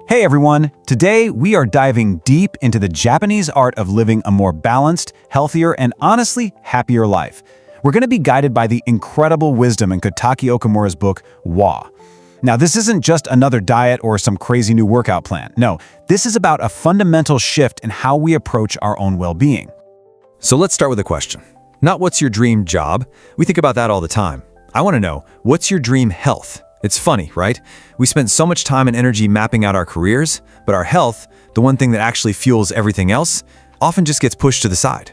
Hey everyone! Today we are diving deep into the Japanese art of living a more balanced, healthier, and honestly, happier life. We're going to be guided by the incredible wisdom in Kaki Okumura's book, Wa. Now, this isn't just another diet or some crazy new workout plan. No, this is about a fundamental shift in how we approach our own well-being. So let's start with a question. Not what's your dream job? We think about that all the time. I want to know, what's your dream health? It's funny, right? We spend so much time and energy mapping out our careers, but our health, the one thing that actually fuels everything else, often just gets pushed to the side.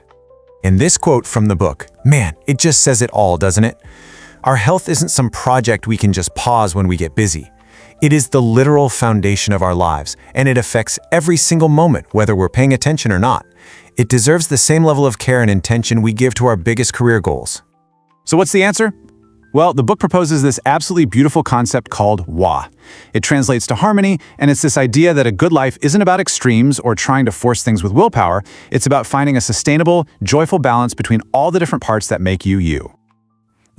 In this quote from the book, man, it just says it all, doesn't it? Our health isn't some project we can just pause when we get busy. It is the literal foundation of our lives, and it affects every single moment, whether we're paying attention or not. It deserves the same level of care and intention we give to our biggest career goals. So what's the answer? Well, the book proposes this absolutely beautiful concept called Wa. It translates to harmony, and it's this idea that a good life isn't about extremes or trying to force things with willpower. It's about finding a sustainable, joyful balance between all the different parts that make you you.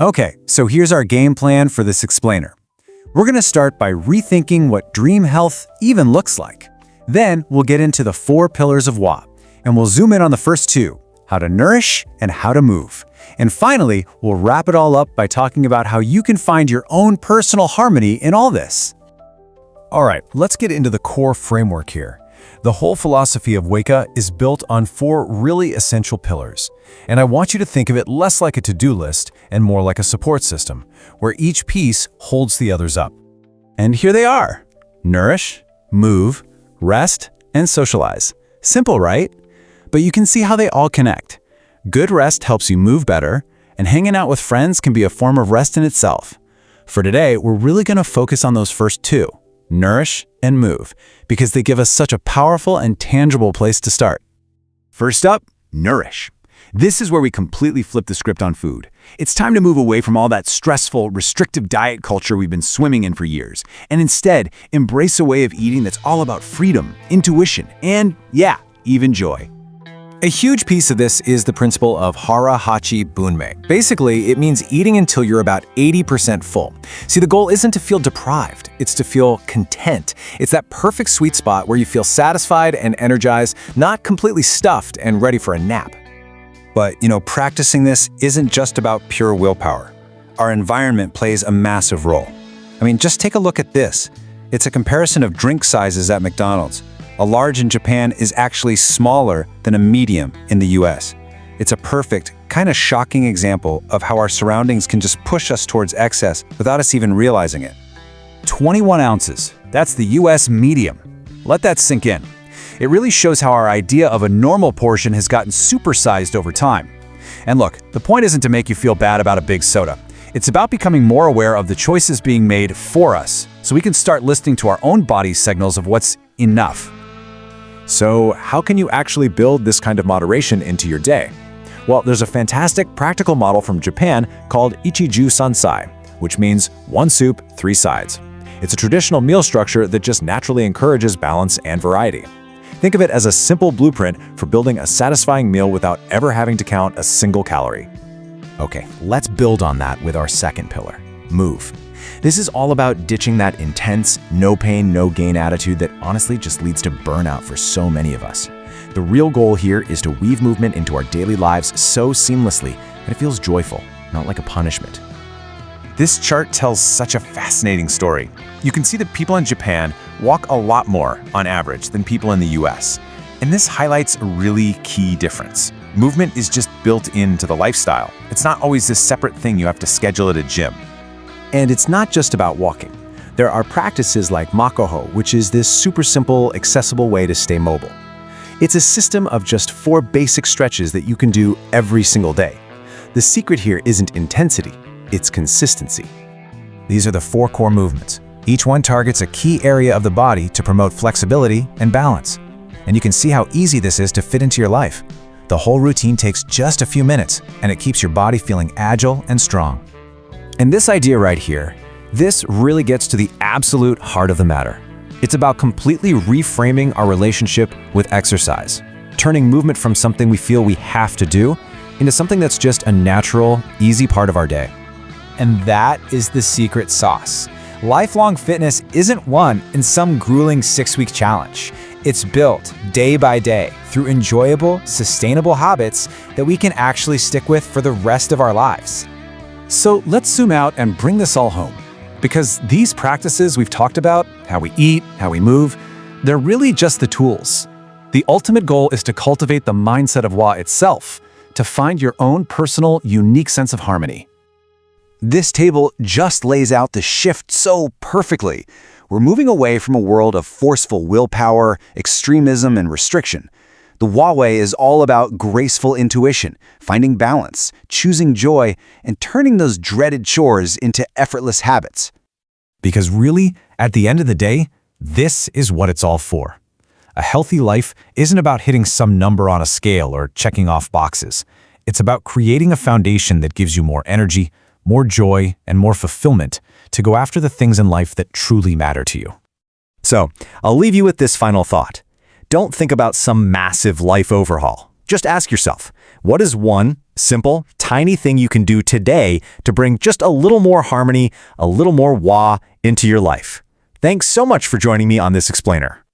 Okay, so here's our game plan for this explainer. We're going to start by rethinking what dream health even looks like. Then we'll get into the 4 pillars of Wa, and we'll zoom in on the first 2, how to nourish and how to move. And finally, we'll wrap it all up by talking about how you can find your own personal harmony in all this. All right, let's get into the core framework here. The whole philosophy of Weka is built on 4 really essential pillars. And I want you to think of it less like a to-do list and more like a support system, where each piece holds the others up. And here they are: nourish, move, rest, and socialize. Simple, right? But you can see how they all connect. Good rest helps you move better, and hanging out with friends can be a form of rest in itself. For today, we're really going to focus on those first 2, nourish and move, because they give us such a powerful and tangible place to start. First up, nourish. This is where we completely flip the script on food. It's time to move away from all that stressful, restrictive diet culture we've been swimming in for years, and instead embrace a way of eating that's all about freedom, intuition, and, yeah, even joy. A huge piece of this is the principle of hara hachi bunmei. Basically, it means eating until you're about 80% full. See, the goal isn't to feel deprived, it's to feel content. It's that perfect sweet spot where you feel satisfied and energized, not completely stuffed and ready for a nap. But, practicing this isn't just about pure willpower. Our environment plays a massive role. Just take a look at this. It's a comparison of drink sizes at McDonald's. A large in Japan is actually smaller than a medium in the US. It's a perfect, kind of shocking example of how our surroundings can just push us towards excess without us even realizing it. 21 ounces, that's the US medium. Let that sink in. It really shows how our idea of a normal portion has gotten supersized over time. And look, the point isn't to make you feel bad about a big soda. It's about becoming more aware of the choices being made for us, so we can start listening to our own body's signals of what's enough. So how can you actually build this kind of moderation into your day? Well, there's a fantastic practical model from Japan called Ichiju Sansai, which means 1 soup, 3 sides. It's a traditional meal structure that just naturally encourages balance and variety. Think of it as a simple blueprint for building a satisfying meal without ever having to count a single calorie. Okay, let's build on that with our second pillar, move. This is all about ditching that intense, no pain, no gain attitude that honestly just leads to burnout for so many of us. The real goal here is to weave movement into our daily lives so seamlessly that it feels joyful, not like a punishment. This chart tells such a fascinating story. You can see that people in Japan walk a lot more, on average, than people in the US. And this highlights a really key difference. Movement is just built into the lifestyle. It's not always this separate thing you have to schedule at a gym. And it's not just about walking. There are practices like makoho, which is this super simple, accessible way to stay mobile. It's a system of just 4 basic stretches that you can do every single day. The secret here isn't intensity, it's consistency. These are the 4 core movements. Each one targets a key area of the body to promote flexibility and balance. And you can see how easy this is to fit into your life. The whole routine takes just a few minutes, and it keeps your body feeling agile and strong. And this idea right here, this really gets to the absolute heart of the matter. It's about completely reframing our relationship with exercise, turning movement from something we feel we have to do into something that's just a natural, easy part of our day. And that is the secret sauce. Lifelong fitness isn't won in some grueling 6-week challenge. It's built day by day through enjoyable, sustainable habits that we can actually stick with for the rest of our lives. So let's zoom out and bring this all home. Because these practices we've talked about, how we eat, how we move, they're really just the tools. The ultimate goal is to cultivate the mindset of Wa itself, to find your own personal, unique sense of harmony. This table just lays out the shift so perfectly. We're moving away from a world of forceful willpower, extremism, and restriction. The Wa way is all about graceful intuition, finding balance, choosing joy, and turning those dreaded chores into effortless habits. Because really, at the end of the day, this is what it's all for. A healthy life isn't about hitting some number on a scale or checking off boxes. It's about creating a foundation that gives you more energy, more joy, and more fulfillment to go after the things in life that truly matter to you. So, I'll leave you with this final thought. Don't think about some massive life overhaul. Just ask yourself, what is one simple, tiny thing you can do today to bring just a little more harmony, a little more Wa into your life? Thanks so much for joining me on this explainer.